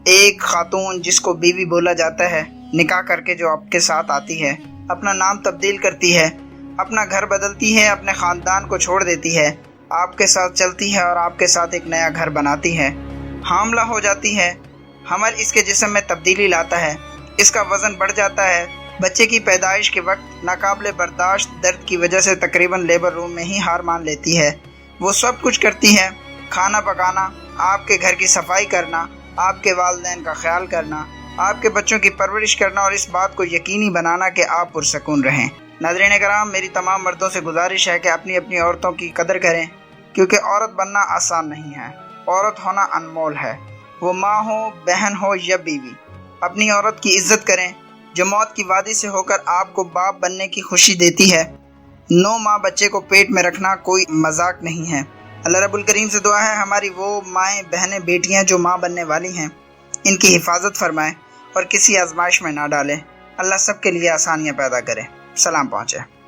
ایک خاتون جس کو بیوی بولا جاتا ہے نکاح کر کے جو آپ کے ساتھ آتی ہے، اپنا نام تبدیل کرتی ہے، اپنا گھر بدلتی ہے، اپنے خاندان کو چھوڑ دیتی ہے، آپ کے ساتھ چلتی ہے اور آپ کے ساتھ ایک نیا گھر بناتی ہے، حاملہ ہو جاتی ہے، حمل اس کے جسم میں تبدیلی لاتا ہے، اس کا وزن بڑھ جاتا ہے، بچے کی پیدائش کے وقت ناقابل برداشت درد کی وجہ سے تقریباً لیبر روم میں ہی ہار مان لیتی ہے۔ وہ سب کچھ کرتی ہے، کھانا پکانا، آپ کے گھر کی صفائی کرنا، آپ کے والدین کا خیال کرنا، آپ کے بچوں کی پرورش کرنا اور اس بات کو یقینی بنانا کہ آپ پرسکون رہیں۔ ناظرین کرام، میری تمام مردوں سے گزارش ہے کہ اپنی اپنی عورتوں کی قدر کریں، کیونکہ عورت بننا آسان نہیں ہے، عورت ہونا انمول ہے، وہ ماں ہو، بہن ہو یا بیوی۔ اپنی عورت کی عزت کریں جو موت کی وادی سے ہو کر آپ کو باپ بننے کی خوشی دیتی ہے۔ 9 ماہ بچے کو پیٹ میں رکھنا کوئی مذاق نہیں ہے۔ اللہ رب الکریم سے دعا ہے ہماری وہ مائیں، بہنیں، بیٹیاں جو ماں بننے والی ہیں، ان کی حفاظت فرمائے اور کسی آزمائش میں نہ ڈالے۔ اللہ سب کے لیے آسانیاں پیدا کرے۔ سلام پہنچے۔